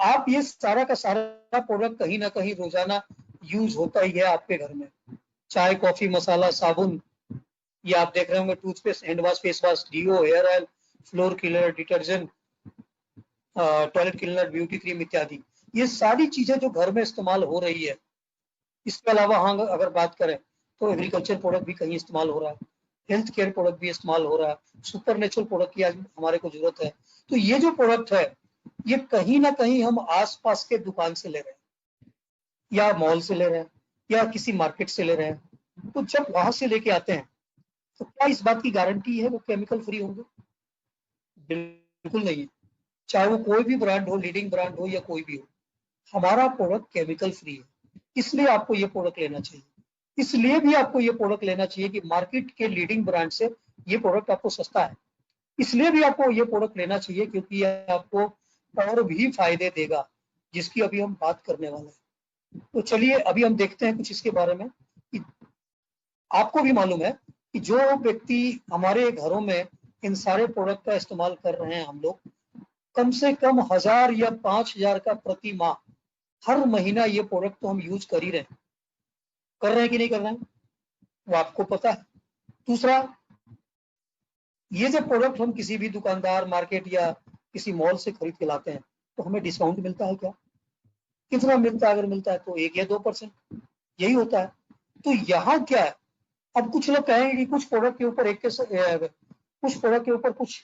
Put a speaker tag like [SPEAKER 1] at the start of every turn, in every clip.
[SPEAKER 1] आप ये सारा का सारा प्रोडक्ट कहीं ना कहीं रोजाना यूज होता ही है आपके घर में। चाय, कॉफी, मसाला, साबुन, ये आप देख रहे होंगे, toothpaste, hand wash, face wash, deo, hair oil, floor cleaner, detergent, toilet cleaner, beauty cream इत्यादि। ये सारी चीजें जो घर में इस्तेमाल हो रही है। इसके अलावा हाँ अगर बात करें तो एग्रीकल्चर प्रोडक्ट भी कहीं इस्तेमाल हो रहा है, हेल्थ केयर प्रोडक्ट भी इस्तेमाल हो रहा है, सुपर नेचुरल प्रोडक्ट की आज हमारे को जरूरत है। तो ये जो प्रोडक्ट है ये कहीं ना कहीं हम आसपास के दुकान से ले रहे हैं या मॉल से ले रहे हैं या किसी मार्केट से ले रहे हैं। तो जब वहां से लेके आते हैं तो क्या इस बात की गारंटी है वो केमिकल फ्री होंगे? बिल्कुल नहीं है। चाहे वो कोई भी ब्रांड हो, लीडिंग ब्रांड हो या कोई भी हो, हमारा प्रोडक्ट केमिकल फ्री है। इसलिए आपको ये प्रोडक्ट लेना चाहिए। इसलिए भी आपको ये प्रोडक्ट लेना चाहिए कि मार्केट के लीडिंग ब्रांड से ये प्रोडक्ट आपको सस्ता है। इसलिए भी आपको ये प्रोडक्ट लेना चाहिए क्योंकि ये आपको और भी फायदे देगा, जिसकी अभी हम बात करने वाले हैं। तो चलिए अभी हम देखते हैं कुछ इसके बारे में कि आपको भी मालूम है कि जो व्यक्ति हमारे घरों में इन सारे प्रोडक्ट का इस्तेमाल कर रहे हैं, हम लोग कम से कम 1000 या 5000 का प्रति माह, हर महीना ये प्रोडक्ट तो हम यूज कर ही रहे हैं। कर रहे हैं कि नहीं कर रहे हैं वो आपको पता है। दूसरा, ये जब प्रोडक्ट हम किसी भी दुकानदार, मार्केट या किसी मॉल से खरीद के लाते हैं तो हमें डिस्काउंट मिलता है क्या? कितना मिलता है? अगर मिलता है तो 1 या 2%, यही होता है। तो यहाँ क्या है, अब कुछ लोग कहेंगे कि कुछ प्रोडक्ट के ऊपर कुछ प्रोडक्ट के ऊपर कुछ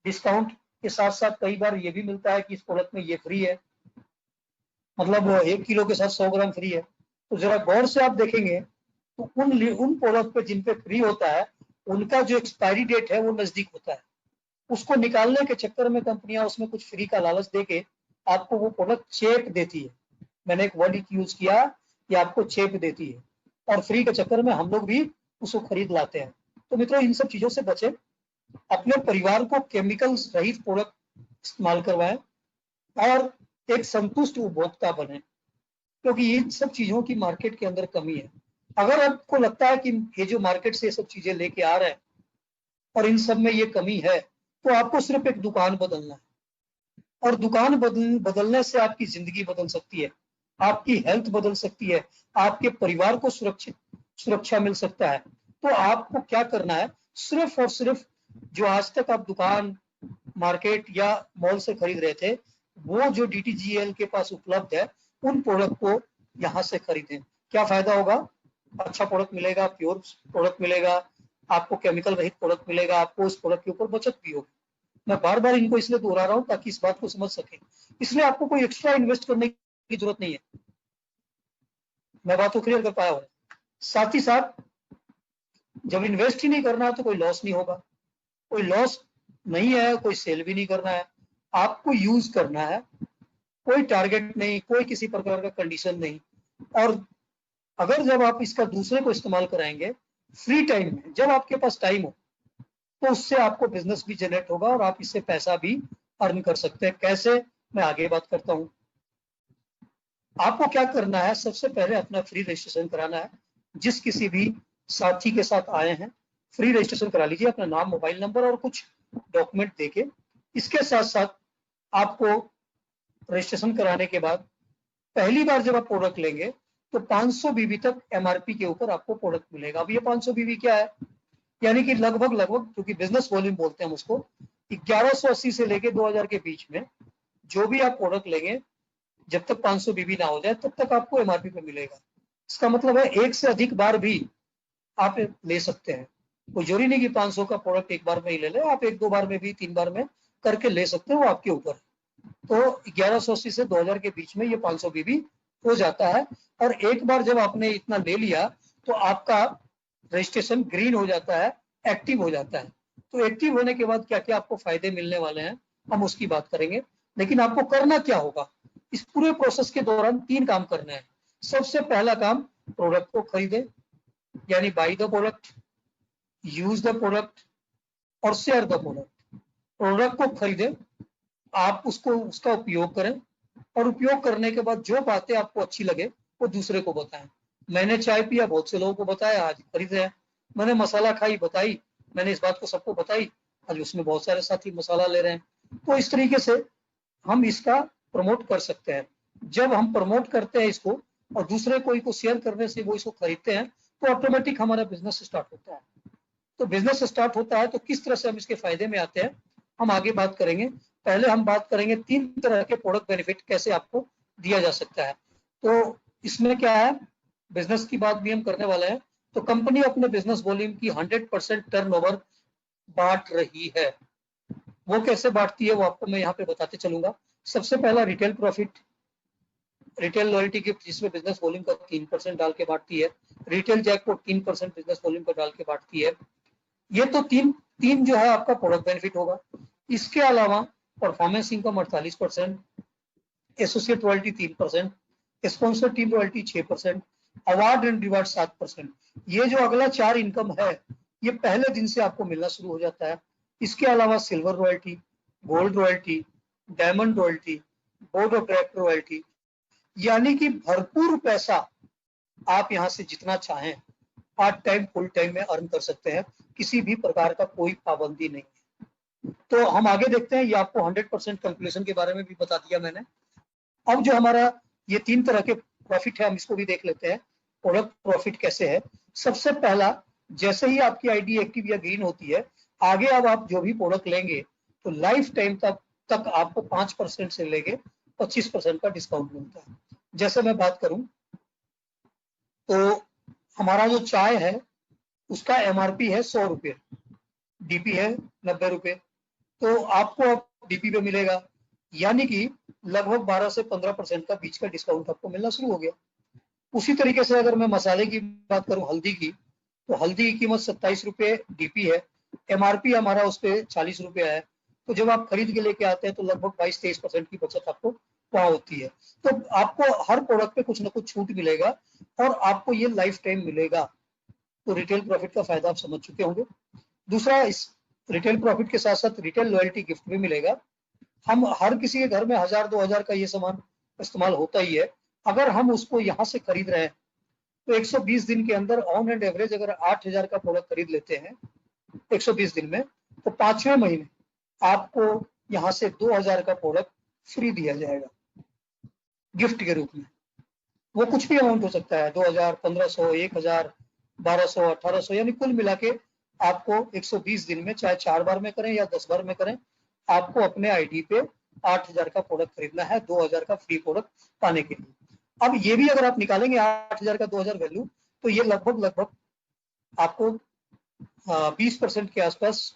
[SPEAKER 1] डिस्काउंट के साथ साथ कई बार ये भी मिलता है कि इस प्रोडक्ट में ये फ्री है, मतलब 1 किलो के साथ 100 ग्राम फ्री है। तो जरा गौर से आप देखेंगे तो उन प्रोडक्ट पे जिन पे फ्री होता है उनका जो एक्सपायरी डेट है वो नजदीक होता है। उसको निकालने के चक्कर में कंपनियां उसमें कुछ फ्री का लालच देके आपको वो प्रोडक्ट चेप देती है। मैंने एक वर्ड यूज किया कि आपको चेप देती है, और फ्री के चक्कर में हम लोग भी उसको खरीद लाते हैं। तो मित्रों, इन सब चीजों से बचे, अपने परिवार को केमिकल रहित प्रोडक्ट इस्तेमाल करवाएं और एक संतुष्ट उपभोक्ता बने, क्योंकि इन सब चीजों की मार्केट के अंदर कमी है। अगर आपको लगता है कि ये जो मार्केट से ये सब चीजें लेके आ रहे हैं और इन सब में ये कमी है, तो आपको सिर्फ एक दुकान बदलना है, और दुकान बदलने से आपकी जिंदगी बदल सकती है, आपकी हेल्थ बदल सकती है, आपके परिवार को सुरक्षा मिल सकता है। तो आपको क्या करना है, सिर्फ और सिर्फ जो आज तक आप दुकान, मार्केट या मॉल से खरीद रहे थे, वो जो DTGL के पास उपलब्ध है उन प्रोडक्ट को यहाँ से खरीदें। क्या फायदा होगा? अच्छा प्रोडक्ट मिलेगा, प्योर प्रोडक्ट मिलेगा, आपको केमिकल रहित प्रोडक्ट मिलेगा, आपको उस प्रोडक्ट के ऊपर बचत भी होगी। मैं बार बार इनको इसलिए दोहरा रहा हूँ ताकि इस बात को समझ सके। इसलिए आपको कोई एक्स्ट्रा इन्वेस्ट करने की जरूरत नहीं है। मैं बात को क्लियर कर पाया हूँ। साथ ही साथ जब इन्वेस्ट ही नहीं करना है तो कोई लॉस नहीं होगा, कोई लॉस नहीं है, कोई सेल भी नहीं करना है, आपको यूज करना है, कोई टारगेट नहीं, कोई किसी प्रकार का कंडीशन नहीं। और अगर जब आप इसका दूसरे को इस्तेमाल कराएंगे फ्री टाइम में, जब आपके पास टाइम हो, तो उससे आपको बिजनेस भी जनरेट होगा और आप इससे पैसा भी अर्न कर सकते हैं। कैसे, मैं आगे बात करता हूं। आपको क्या करना है, सबसे पहले अपना फ्री रजिस्ट्रेशन कराना है। जिस किसी भी साथी के साथ आए हैं, फ्री रजिस्ट्रेशन करा लीजिए, अपना नाम, मोबाइल नंबर और कुछ डॉक्यूमेंट देके। इसके साथ साथ आपको रजिस्ट्रेशन कराने के बाद पहली बार जब आप प्रोडक्ट लेंगे तो 500 बीबी तक MRP के ऊपर आपको प्रोडक्ट मिलेगा। अब ये 500 बीबी क्या है, यानी कि लगभग क्योंकि बिजनेस वॉल्यूम बोलते हैं हम उसको, 1180 से लेके 2000 के बीच में जो भी आप प्रोडक्ट लेंगे, जब तक 500 बीबी ना हो जाए तब तक आपको MRP पे मिलेगा। इसका मतलब है एक से अधिक बार भी आप ले सकते हैं। कोई जरूरी नहीं कि 500 का प्रोडक्ट एक बार में ही ले ले, आप 1-2 बार में भी, 3 बार में करके ले सकते हैं, वो आपके ऊपर। तो 1180 से 2000 के बीच में ये 500 बीबी हो जाता है। और एक बार जब आपने इतना ले लिया तो आपका रजिस्ट्रेशन ग्रीन हो जाता है, एक्टिव हो जाता है। तो एक्टिव होने के बाद क्या क्या आपको फायदे मिलने वाले हैं, हम उसकी बात करेंगे। लेकिन आपको करना क्या होगा, इस पूरे प्रोसेस के दौरान 3 काम करने हैं। सबसे पहला काम, प्रोडक्ट को खरीदे, यानी by the product, use the product और शेयर द प्रोडक्ट। प्रोडक्ट को खरीदे, आप उसका उपयोग करें, और उपयोग करने के बाद जो बातें आपको अच्छी लगे वो दूसरे को बताएं। मैंने चाय पिया, बहुत से लोगों को बताया, आज खरीद रहे हैं। मैंने मसाला खाई, बताई, मैंने इस बात को सबको बताई, आज उसमें बहुत सारे साथी मसाला ले रहे हैं। तो इस तरीके से हम इसका प्रमोट कर सकते हैं। जब हम प्रमोट करते हैं इसको और दूसरे कोई को शेयर करने से वो इसको खरीदते हैं तो ऑटोमेटिक हमारा बिजनेस स्टार्ट होता है। तो बिजनेस स्टार्ट होता है तो किस तरह से हम इसके फायदे में आते हैं हम आगे बात करेंगे। पहले हम बात करेंगे 3 तरह के प्रोडक्ट बेनिफिट कैसे आपको दिया जा सकता है। तो इसमें क्या है, बिजनेस की बात भी हम करने वाले हैं। तो कंपनी अपने बिजनेस वॉल्यूम की 100% टर्नओवर बांट रही है। वो कैसे बांटती है वो आपको मैं यहाँ पे बताते चलूंगा। सबसे पहला retail profit, retail loyalty gift जिसमें बिजनेस वॉल्यूम का 3% डाल के बांटती है। रिटेल जैकपॉट 3% बिजनेस वॉल्यूम का डाल के बांटती है। ये तो तीन जो है आपका प्रोडक्ट बेनिफिट होगा। इसके अलावा performance income 48%, associate royalty 3%, sponsor team royalty 6%, award and reward 7%। ये जो अगला 4 इनकम है ये पहले दिन से आपको मिलना शुरू हो जाता है। इसके अलावा silver royalty, gold royalty, diamond royalty, board of director royalty, यानी कि भरपूर पैसा आप यहाँ से जितना चाहें पार्ट टाइम फुल टाइम में अर्न कर सकते हैं। किसी भी प्रकार का कोई पाबंदी नहीं है। तो हम आगे देखते हैं। ये आपको 100% कैलकुलेशन के बारे में भी बता दिया मैंने। अब जो हमारा ये 3 तरह के प्रॉफिट है हम इसको भी देख लेते हैं। प्रोडक्ट प्रॉफिट कैसे है। सबसे पहला, जैसे ही आपकी आईडी एक्टिव या ग्रीन होती है आगे अब आप जो भी प्रोडक्ट लेंगे तो लाइफ टाइम तक आपको 5% से लेके 25% का डिस्काउंट मिलता है। जैसे मैं बात करूं तो हमारा जो चाय है उसका एमआरपी है 100 रुपये, डीपी है 90 रुपये। तो आपको अब डीपी पे मिलेगा, यानी कि लगभग 12 से 15% का बीच का डिस्काउंट आपको मिलना शुरू हो गया। उसी तरीके से अगर मैं मसाले की बात करूं, हल्दी की, तो हल्दी की कीमत 27 रुपये डीपी है, एमआरपी हमारा उस पर 40 रुपये है। तो जब आप खरीद के लेके आते हैं तो लगभग 22-23% की बचत आपको वहां होती है। तो आपको हर प्रोडक्ट पे कुछ ना कुछ छूट मिलेगा और आपको ये लाइफ टाइम मिलेगा। तो रिटेल प्रॉफिट का फायदा आप समझ चुके होंगे। दूसरा, इस रिटेल प्रॉफिट के साथ साथ रिटेल लॉयल्टी गिफ्ट भी मिलेगा। हम हर किसी के घर में 1000-2000 का ये सामान इस्तेमाल होता ही है। अगर हम उसको यहाँ से खरीद रहे हैं तो 120 दिन के अंदर ऑन एंड एवरेज अगर 8000 का प्रोडक्ट खरीद लेते हैं 120 दिन में, तो 5वें महीने आपको यहाँ से 2000 का प्रोडक्ट फ्री दिया जाएगा गिफ्ट के रूप में। वो कुछ भी अमाउंट हो सकता है, 2000, 1500, 1000, 1200, 1800, यानी कुल मिला के आपको 120 दिन में चाहे 4 बार में करें या 10 बार में करें, आपको अपने आईडी पे 8000 का प्रोडक्ट खरीदना है 2000 का फ्री प्रोडक्ट पाने के लिए। अब ये भी अगर आप निकालेंगे 8000 का 2000 वैल्यू, तो ये लगभग आपको 20% के आसपास,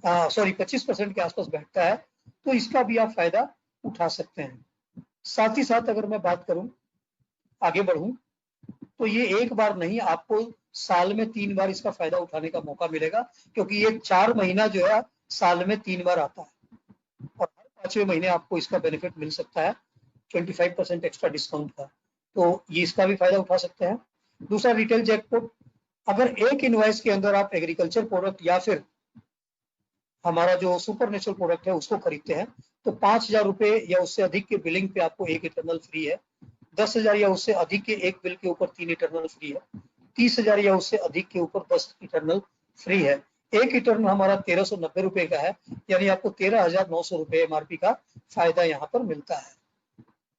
[SPEAKER 1] सॉरी 25% के आसपास बैठता है। तो इसका भी आप फायदा उठा सकते हैं। साथ ही साथ अगर मैं बात करूं, आगे बढ़ूं, तो ये एक बार नहीं, आपको साल में 3 बार इसका फायदा उठाने का मौका मिलेगा, क्योंकि ये 4 महीना जो है साल में 3 बार आता है और हर 5वें महीने आपको इसका बेनिफिट मिल सकता है 25% एक्स्ट्रा डिस्काउंट का। तो ये इसका भी फायदा उठा सकते हैं। दूसरा, रिटेल जैकपॉट, अगर एक इनवॉइस के अंदर आप एग्रीकल्चर प्रोडक्ट या फिर हमारा जो सुपर नेचुरल प्रोडक्ट है उसको खरीदते हैं तो 5000 रुपए या उससे अधिक के बिलिंग पे आपको 1 इटरनल फ्री है। 10,000 या उससे अधिक के एक बिल के ऊपर 3 इटरनल फ्री है। 30,000 या उससे अधिक के ऊपर 10 इटरनल फ्री है। एक इटरनल हमारा 1390 रुपए का है, यानी आपको 13,900 रुपए एमआरपी का फायदा यहाँ पर मिलता है।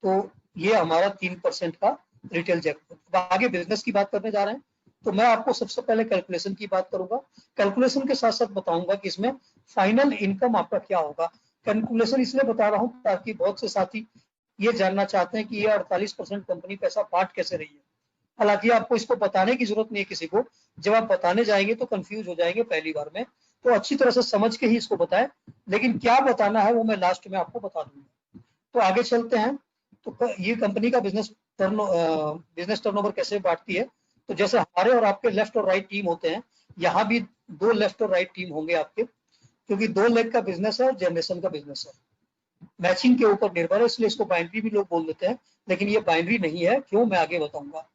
[SPEAKER 1] तो ये हमारा 3% का रिटेल जैकपॉट। आगे बिजनेस की बात करने जा रहे हैं, तो मैं आपको सबसे पहले कैलकुलेशन की बात करूंगा। कैलकुलेशन के साथ साथ बताऊंगा कि इसमें फाइनल इनकम आपका क्या होगा। कैलकुलेशन इसलिए बता रहा हूं ताकि बहुत से साथी ये जानना चाहते हैं कि ये 48% कंपनी पैसा बांट कैसे रही है। हालांकि आपको इसको बताने की जरूरत नहीं है किसी को, जब आप बताने जाएंगे तो कंफ्यूज हो जाएंगे पहली बार में, तो अच्छी तरह से समझ के ही इसको बताएं। लेकिन क्या बताना है वो मैं लास्ट में आपको बता दूंगा। तो आगे चलते हैं। तो ये कंपनी का बिजनेस टर्नओवर कैसे बांटती है। तो जैसे हमारे और आपके लेफ्ट और राइट टीम होते हैं, यहाँ भी 2 लेफ्ट और राइट टीम होंगे आपके, क्योंकि 2 लेग का बिजनेस है और जनरेशन का बिजनेस है। मैचिंग के ऊपर निर्भर है, इसलिए इसको बाइनरी भी लोग बोल देते हैं, लेकिन ये बाइनरी नहीं है। क्यों, मैं आगे बताऊंगा।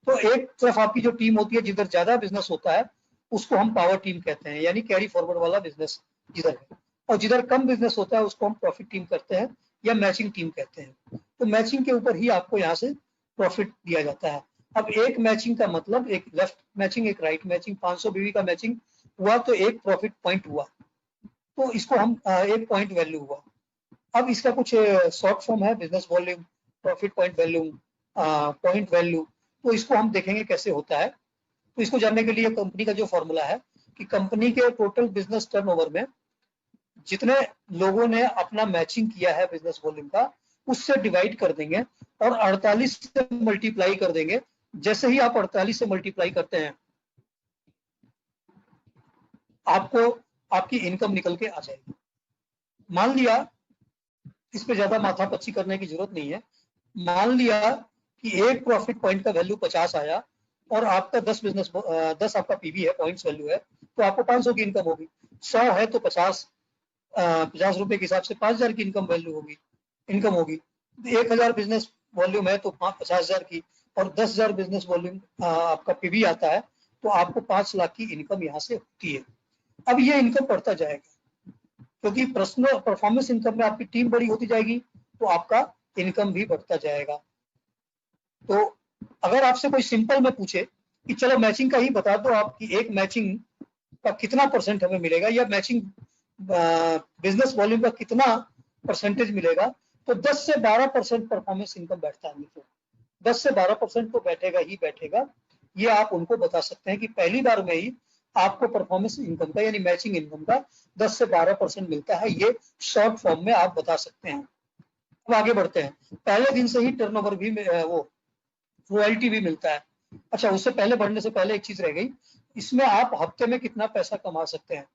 [SPEAKER 1] तो एक तरफ आपकी जो टीम होती है जिधर ज्यादा बिजनेस होता है उसको हम पावर टीम कहते हैं, यानी कैरी फॉरवर्ड वाला बिजनेस जिधर है। और जिधर कम बिजनेस होता है उसको हम प्रॉफिट टीम करते हैं या मैचिंग टीम कहते हैं। तो मैचिंग के ऊपर ही आपको यहाँ से प्रॉफिट दिया जाता है। अब एक मैचिंग का मतलब, एक लेफ्ट मैचिंग एक राइट मैचिंग, 500 बीवी का मैचिंग हुआ तो एक प्रॉफिट पॉइंट हुआ, तो इसको हम एक पॉइंट वैल्यू हुआ। अब इसका कुछ शॉर्ट फॉर्म है, business volume, profit point value, point value. तो इसको हम देखेंगे कैसे होता है। तो इसको जानने के लिए कंपनी का जो फॉर्मूला है कि कंपनी के टोटल बिजनेस टर्नओवर में जितने लोगों ने अपना मैचिंग किया है बिजनेस वॉल्यूम का, उससे डिवाइड कर देंगे और 48 से मल्टीप्लाई कर देंगे। जैसे ही आप 48 से मल्टीप्लाई करते हैं, आपको आपकी इनकम निकल के आ जाएगी। मान लिया, इस पे ज्यादा माथापच्ची करने की जरूरत नहीं है। मान लिया कि एक प्रॉफिट पॉइंट का वैल्यू 50 आया और आपका 10 आपका पीवी है, पॉइंट्स वैल्यू है, तो आपको 500 की इनकम होगी। 100 है तो 50 रुपए के हिसाब से 5000 की इनकम होगी। 1000 बिजनेस वॉल्यूम है तो 50,000 की, और 10,000 बिजनेस वॉल्यूम आपका पीवी आता है, तो आपको 5 लाख की इनकम यहाँ से होती है। अब ये इनकम बढ़ता जाएगा, क्योंकि पर्सनल परफॉर्मेंस इनकम में आपकी टीम बड़ी होती जाएगी, तो आपका इनकम भी बढ़ता जाएगा। तो अगर आपसे कोई सिंपल में पूछे कि चलो मैचिंग का ही बता दो, आपकी एक मैचिंग का कितना परसेंट हमें मिलेगा, या मैचिंग बिजनेस वॉल्यूम का कितना परसेंटेज मिलेगा, तो 10 से 12% परफॉर्मेंस इनकम बैठता है मित्रों। 10 से 12% तो बैठेगा ही बैठेगा। ये आप उनको बता सकते हैं कि पहली बार में ही आपको परफॉर्मेंस इनकम का यानी मैचिंग इनकम का 10 से 12% मिलता है। ये शॉर्ट फॉर्म में आप बता सकते हैं। अब आगे बढ़ते हैं। पहले दिन से ही टर्नओवर भी वो रॉयल्टी भी मिलता है। अच्छा, उससे पहले बढ़ने से पहले एक चीज रह गई, इसमें आप हफ्ते में कितना पैसा कमा सकते हैं।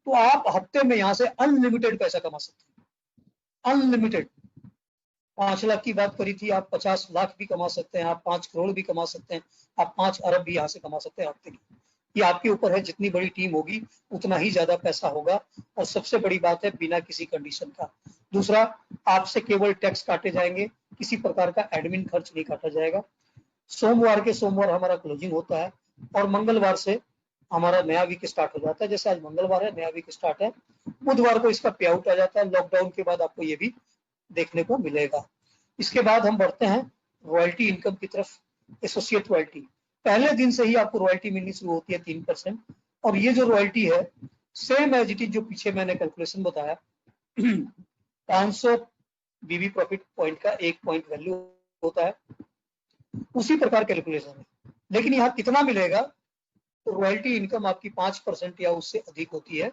[SPEAKER 1] तो आप हफ्ते में यहां से अनलिमिटेड पैसा कमा सकते हैं, अनलिमिटेड। 5 लाख की बात करी थी, आप 50 लाख भी कमा सकते हैं, आप 5 करोड़ भी कमा सकते हैं, आप 5 अरब भी यहाँ से कमा सकते हैं हफ्ते की। ये आपके ऊपर है, जितनी बड़ी टीम होगी उतना ही ज्यादा पैसा होगा। और सबसे बड़ी बात है, बिना किसी कंडीशन का। दूसरा, आपसे केवल टैक्स काटे जाएंगे, किसी प्रकार का एडमिन खर्च नहीं काटा जाएगा। सोमवार के सोमवार हमारा क्लोजिंग होता है और मंगलवार से हमारा नया वीक स्टार्ट हो जाता है। जैसे आज मंगलवार है, नया वीक स्टार्ट है, बुधवार को इसका पे आउट आ जाता है। लॉकडाउन के बाद आपको ये भी देखने को मिलेगा। इसके बाद हम बढ़ते हैं रॉयल्टी इनकम की तरफ। एसोसिएट रॉयल्टी, पहले दिन से ही आपको रॉयल्टी मिलनी शुरू होती है 3%। और ये जो रॉयल्टी है, सेम एज इट इज जो पीछे मैंने कैलकुलेशन बताया, 500 बीबी प्रॉफिट पॉइंट का 1 पॉइंट वैल्यू होता है, उसी प्रकार कैलकुलेशन है। लेकिन यहाँ कितना मिलेगा, तो रॉयल्टी इनकम आपकी 5% या उससे अधिक होती है,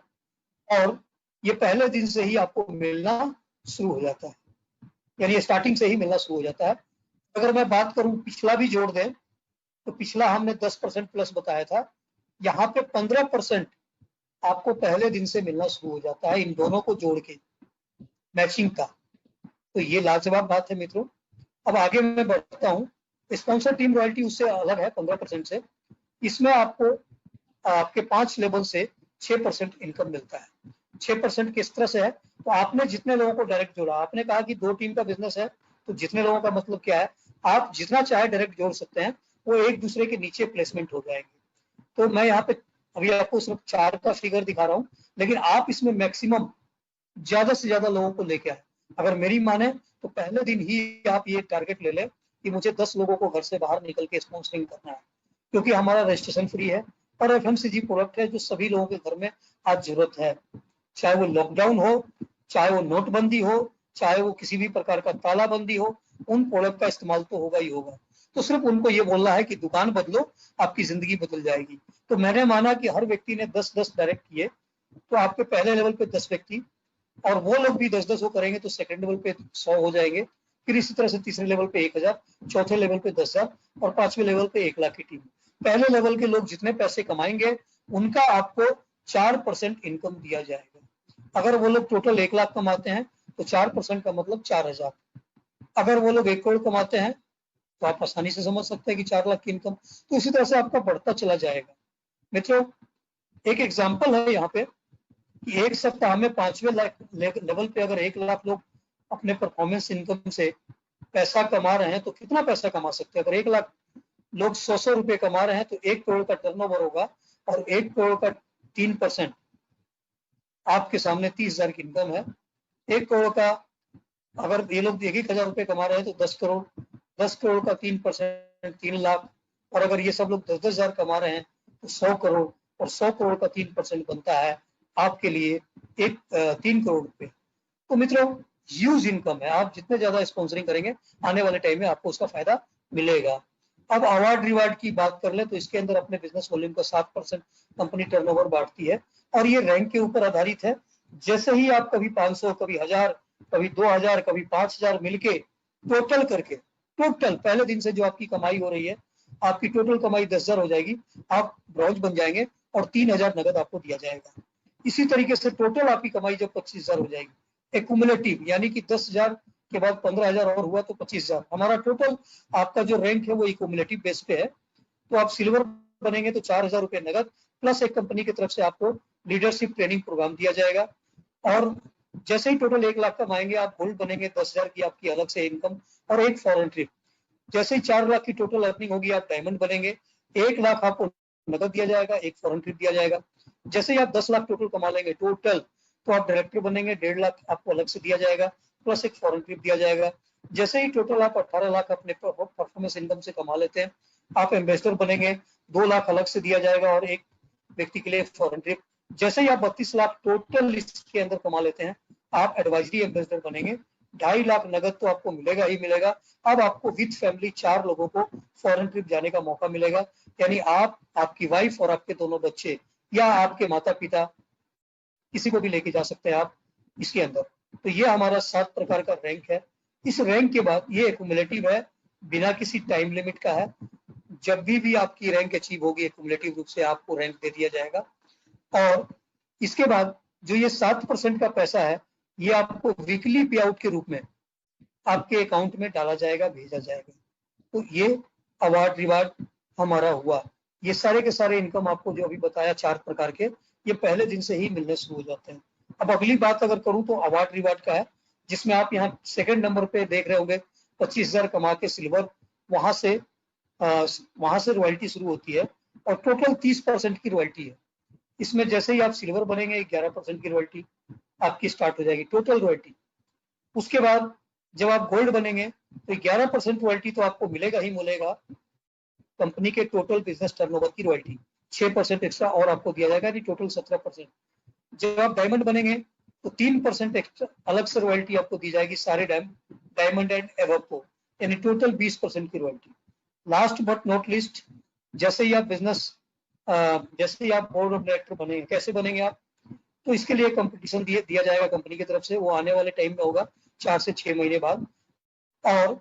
[SPEAKER 1] और ये पहले दिन से ही आपको मिलना शुरू हो जाता है, यानी स्टार्टिंग से ही मिलना शुरू हो जाता है। अगर मैं बात करूं, पिछला भी जोड़ दें, तो पिछला हमने 10% प्लस बताया था, यहाँ पे 15% आपको पहले दिन से मिलना शुरू हो जाता है, इन दोनों को जोड़ के मैचिंग का। तो ये लाजवाब बात है मित्रों। अब आगे मैं बढ़ता हूँ। स्पॉन्सर टीम रॉयल्टी उससे अलग है 15% से। इसमें आपको आपके 5 लेवल से 6% इनकम मिलता है। 6% किस तरह से है, तो आपने जितने लोगों को डायरेक्ट जोड़ा, आपने कहा कि 2 टीम का बिजनेस है, तो जितने लोगों का मतलब क्या है, आप जितना चाहे डायरेक्ट जोड़ सकते हैं, वो एक दूसरे के नीचे प्लेसमेंट हो जाएंगे। तो मैं यहाँ पे अभी आपको सिर्फ 4 का फिगर दिखा रहा हूँ, लेकिन आप इसमें मैक्सिमम ज्यादा से ज्यादा लोगों को लेके आए। अगर मेरी माने तो पहले दिन ही आप ये टारगेट ले लें कि मुझे 10 लोगों को घर से बाहर निकल के स्पॉन्सरिंग करना है, क्योंकि हमारा रजिस्ट्रेशन फ्री है और एफएमसीजी प्रोडक्ट है जो सभी लोगों के घर में आज जरूरत है। चाहे वो लॉकडाउन हो, चाहे वो नोटबंदी हो, चाहे वो किसी भी प्रकार का तालाबंदी हो, उन प्रोडक्ट का इस्तेमाल तो होगा ही होगा। तो सिर्फ उनको ये बोलना है कि दुकान बदलो, आपकी जिंदगी बदल जाएगी। तो मैंने माना कि हर व्यक्ति ने 10-10 डायरेक्ट किए, तो आपके पहले लेवल पे 10 व्यक्ति, और वो लोग भी 10-10 वो करेंगे तो सेकंड लेवल पे 100 हो जाएंगे। फिर इसी तरह से तीसरे लेवल पे 1000, चौथे लेवल पे 10,000 और 5वें लेवल पे 1 लाख की टीम। पहले लेवल के लोग जितने पैसे कमाएंगे, उनका आपको 4% इनकम दिया जाएगा। अगर वो लोग टोटल 1 लाख कमाते हैं तो 4% का मतलब 4000। अगर वो लोग 1 करोड़ कमाते हैं तो आप आसानी से समझ सकते हैं कि 4 लाख की इनकम। तो इसी तरह से आपका बढ़ता चला जाएगा। मित्रों, एक एग्जाम्पल है यहाँ पे कि एक सप्ताह में 5वें लेवल पे अगर 1 लाख लोग अपने परफॉर्मेंस इनकम से पैसा कमा रहे हैं, तो कितना पैसा कमा सकते हैं। अगर 1 लाख लोग 100 रुपए कमा रहे हैं, तो 1 करोड़ का टर्नओवर होगा, और 1 करोड़ का 3% आपके सामने 30,000 की इनकम है। 1 करोड़ का अगर ये लोग 1,000 रुपए कमा रहे हैं तो 10 करोड़, 10 करोड़ का 3% 3 लाख, और अगर ये सब लोग 10,000 कमा रहे हैं तो 100 करोड़, और 100 करोड़ का 3% बनता है आपके लिए 3 करोड़ रुपए। तो मित्रों ह्यूज इनकम है, आप जितने ज्यादा स्पॉन्सरिंग करेंगे आने वाले टाइम में आपको उसका फायदा मिलेगा। अब अवार्ड रिवार्ड की बात कर ले तो इसके अंदर अपने बिजनेस वॉल्यूम का 7% कंपनी टर्नओवर बांटती है और ये रैंक के ऊपर आधारित है। जैसे ही आप कभी 500, कभी 1000, कभी 2000, कभी 5000 मिलके टोटल करके, टोटल पहले दिन से जो आपकी कमाई हो रही है, आपकी टोटल कमाई 10,000 हो जाएगी, आप ब्रॉन्ज बन जाएंगे और 3000 नगद आपको दिया जाएगा। इसी तरीके से टोटल आपकी कमाई जब 25,000 हो जाएगी, एक्यूमुलेटिव यानी कि 10,000 के बाद 15,000 और हुआ तो 25,000, हमारा टोटल आपका जो रैंक है वो एक्यूमुलेटिव बेस पे है। तो आप सिल्वर बनेंगे तो 4,000 रुपए नगद प्लस एक कंपनी की तरफ से आपको लीडरशिप ट्रेनिंग प्रोग्राम दिया जाएगा। और जैसे ही टोटल 1 लाख कमाएंगे आप गोल्ड बनेंगे, 10,000 की आपकी अलग से इनकम और एक फॉरेन ट्रिप। जैसे ही 4 लाख की टोटल अर्निंग होगी आप डायमंड बनेंगे, 1 लाख आपको नगद दिया जाएगा, एक फॉरेन ट्रिप दिया जाएगा। जैसे ही आप 10 लाख टोटल कमा लेंगे टोटल, तो आप डायरेक्टर बनेंगे, 1.5 लाख आपको अलग से दिया जाएगा प्लस एक फॉरेन ट्रिप दिया जाएगा। जैसे ही टोटल आप 18 लाख अपने परफॉर्मेंस इनकम से कमा लेते हैं, आप एम्बेसडर बनेंगे, 2 लाख अलग से दिया जाएगा और एक व्यक्ति के लिए फॉरेन ट्रिप। जैसे ही आप 32 लाख टोटल इसके अंदर कमा लेते हैं, आप एडवाइजरी एम्बेसडर बनेंगे, 2.5 लाख नगद तो आपको मिलेगा ही मिलेगा। अब आपको विद फैमिली 4 लोगों को फॉरेन ट्रिप जाने का मौका मिलेगा, यानी आप, आपकी वाइफ और आपके दोनों बच्चे या आपके माता पिता किसी को भी लेके जा सकते हैं आप इसके अंदर। तो ये हमारा 7 प्रकार का रैंक है। इस रैंक के बाद ये एक्यूमुलेटिव है, बिना किसी टाइम लिमिट का है। जब भी आपकी रैंक अचीव होगी एक्यूमुलेटिव रूप से आपको रैंक दे दिया जाएगा। और इसके बाद जो ये 7% का पैसा है ये आपको वीकली पे आउट के रूप में आपके अकाउंट में डाला जाएगा, भेजा जाएगा। तो ये अवार्ड रिवार्ड हमारा हुआ। ये सारे के सारे इनकम आपको जो अभी बताया 4 प्रकार के, ये पहले दिन से ही मिलने शुरू हो जाते हैं। अब अगली बात अगर करूं तो अवार्ड रिवार्ड का है, जिसमें आप यहाँ सेकंड नंबर पे देख रहे होंगे 25,000 कमा के सिल्वर, वहां से रॉयल्टी शुरू होती है और टोटल 30% की रॉयल्टी है। इसमें जैसे ही आप सिल्वर बनेंगे 11% की रॉयल्टी आपकी स्टार्ट हो जाएगी, टोटल रॉयल्टी। उसके बाद जब आप गोल्ड बनेंगे तो 11% रॉयल्टी तो आपको मिलेगा ही मिलेगा, कंपनी के टोटल बिजनेस टर्नओवर की रॉयल्टी 6% एक्स्ट्रा और आपको दिया जाएगा, यानी टोटल 17%। जब आप डायमंड बनेंगे तो 3% एक्स्ट्रा अलग से रॉयल्टी आपको दी जाएगी सारे डायमंड एंड एबव को, यानी टोटल 20% की royalty. Last but not list, जैसे ही आप जैसे ही आप बोर्ड ऑफ डायरेक्टर बनेंगे, कैसे बनेंगे आप, तो इसके लिए कंपटीशन दिया जाएगा कंपनी की तरफ से, वो आने वाले टाइम में होगा 4 से 6 महीने बाद। और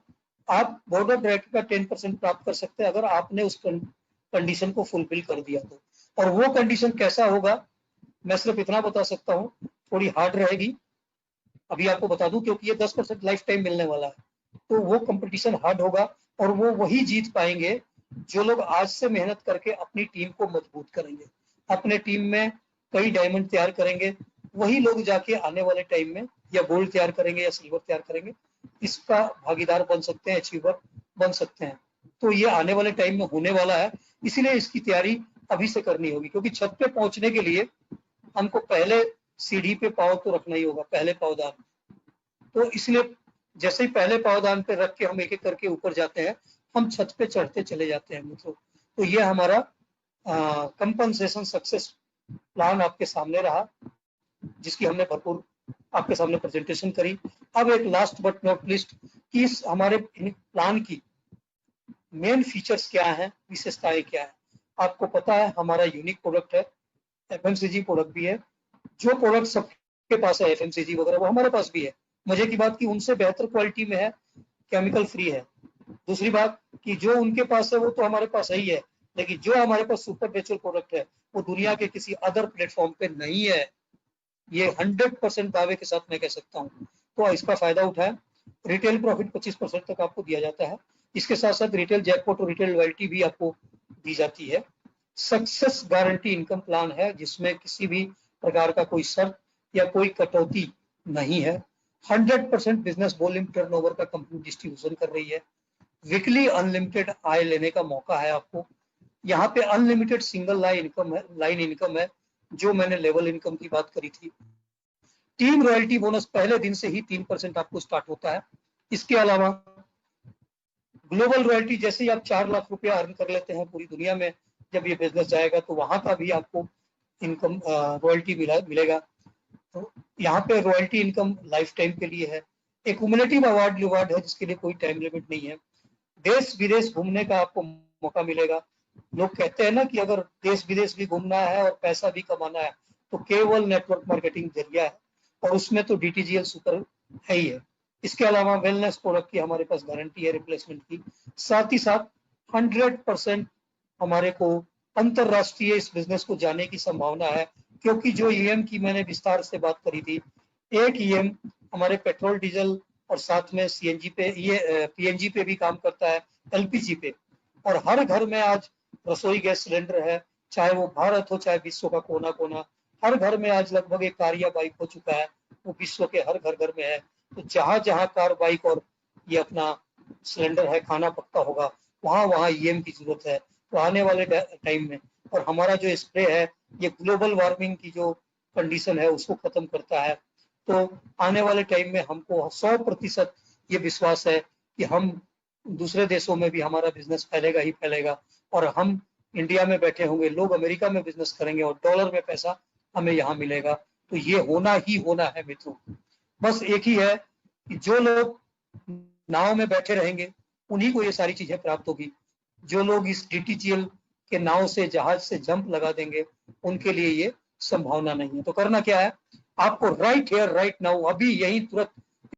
[SPEAKER 1] आप बोर्ड ऑफ डायरेक्टर का 10% प्राप्त कर सकते हैं अगर आपने उस कंडीशन को फुलफिल कर दिया तो। और वो कंडीशन कैसा होगा मैं सिर्फ इतना बता सकता हूँ, थोड़ी हार्ड रहेगी, अभी आपको बता दूं, क्योंकि ये 10% लाइफ टाइम मिलने वाला है। तो वो कंपटीशन हार्ड होगा और वो वही जीत पाएंगे जो लोग आज से मेहनत करके अपनी टीम को मजबूत करेंगे, अपने टीम में कई डायमंड तैयार करेंगे। वही लोग जाके आने वाले टाइम में या गोल्ड तैयार करेंगे या सिल्वर तैयार करेंगे, इसका भागीदार बन सकते हैं, अचीवर बन सकते हैं। तो ये आने वाले टाइम में होने वाला है, इसीलिए इसकी तैयारी अभी से करनी होगी, क्योंकि छत पे पहुंचने के लिए हमको पहले सीढ़ी पे पाँव तो रखना ही होगा, पहले पावदान। तो इसलिए जैसे ही पहले पावदान पे रख के हम एक एक करके ऊपर जाते हैं, हम छत पे चढ़ते चले जाते हैं मित्रों। तो ये हमारा कंपनसेशन सक्सेस प्लान आपके सामने रहा, जिसकी हमने भरपूर आपके सामने प्रेजेंटेशन करी। अब एक लास्ट बट नॉट लिस्ट कि इस हमारे प्लान की मेन फीचर्स क्या हैं, विशेषताएं क्या है। आपको पता है हमारा यूनिक प्रोडक्ट है, एफएमसीजी प्रोडक्ट भी है। जो प्रोडक्ट सबके पास है एफएमसीजी वगैरह, वो हमारे पास भी है। मजे की बात कि उनसे बेहतर क्वालिटी में है, केमिकल फ्री है। दूसरी बात कि जो उनके पास है वो तो हमारे पास ही है, लेकिन जो हमारे पास सुपर नेचुरल प्रोडक्ट है वो दुनिया के किसी अदर प्लेटफॉर्म पे नहीं है। ये 100% दावे के साथ मैं कह सकता हूँ। तो इसका फायदा उठाएं। रिटेल प्रॉफिट 25% तक आपको दिया जाता है। इसके साथ साथ रिटेल जैकपॉट और रिटेल लॉयल्टी भी आपको दी जाती है। सक्सेस गारंटी इनकम प्लान है, जिसमें किसी भी प्रकार का कोई शर्त या कोई कटौती नहीं है। 100% बिजनेस वॉल्यूम टर्नओवर का कंपनी डिस्ट्रीब्यूशन कर रही है। वीकली अनलिमिटेड आय लेने का मौका है आपको। यहाँ पे अनलिमिटेड सिंगल लाइन इनकम है, जो मैंने लेवल इनकम की बात करी थी। टीम रॉयल्टी बोनस पहले दिन से ही 3% आपको स्टार्ट होता है। इसके अलावा ग्लोबल रॉयल्टी, जैसे ही आप 4 लाख रुपया अर्न कर लेते हैं पूरी दुनिया में, जब ये बिजनेस जाएगा तो वहां का भी आपको इनकम रॉयल्टी मिलेगा। तो यहाँ पे रॉयल्टी इनकम लाइफ टाइम के लिए है। एक क्युमुलेटिव अवार्ड है जिसके लिए कोई टाइम लिमिट नहीं है। देश विदेश घूमने का आपको मौका मिलेगा। लोग कहते हैं ना कि अगर देश विदेश भी घूमना है और पैसा भी कमाना है तो केवल नेटवर्क मार्केटिंग जरिया है, और उसमें तो DTGL सुपर है ही है। इसके अलावा वेलनेस प्रोडक्ट की हमारे पास गारंटी है रिप्लेसमेंट की। साथ ही साथ 100% हमारे को अंतरराष्ट्रीय इस बिजनेस को जाने की संभावना है, क्योंकि जो EM की मैंने विस्तार से बात करी थी, एक EM हमारे पेट्रोल डीजल और साथ में CNG पे, ये PNG पे भी काम करता है, LPG पे। और हर घर में आज रसोई गैस सिलेंडर है, चाहे वो भारत हो चाहे विश्व का कोना कोना। हर घर में आज लगभग एक कार या बाइक हो चुका है, वो विश्व के हर घर घर में है। तो जहां जहां कार बाइक और ये अपना सिलेंडर है, खाना पकता होगा, वहां वहां EM की जरूरत है। तो आने वाले टाइम में, और हमारा जो स्प्रे है ये ग्लोबल वार्मिंग की जो कंडीशन है उसको खत्म करता है। तो आने वाले टाइम में हमको 100% ये विश्वास है कि हम दूसरे देशों में भी हमारा बिजनेस फैलेगा ही फैलेगा, और हम इंडिया में बैठे होंगे, लोग अमेरिका में बिजनेस करेंगे और डॉलर में पैसा हमें यहाँ मिलेगा। तो ये होना ही होना है मित्रों। बस एक ही है कि जो लोग नाव में बैठे रहेंगे उन्हीं को ये सारी चीजें प्राप्त होगी। जो लोग इस DTGL के नाव से, जहाज से जंप लगा देंगे, उनके लिए ये संभावना नहीं है। तो करना क्या है, आपको राइट हेयर राइट नाउ, अभी यही तुरंत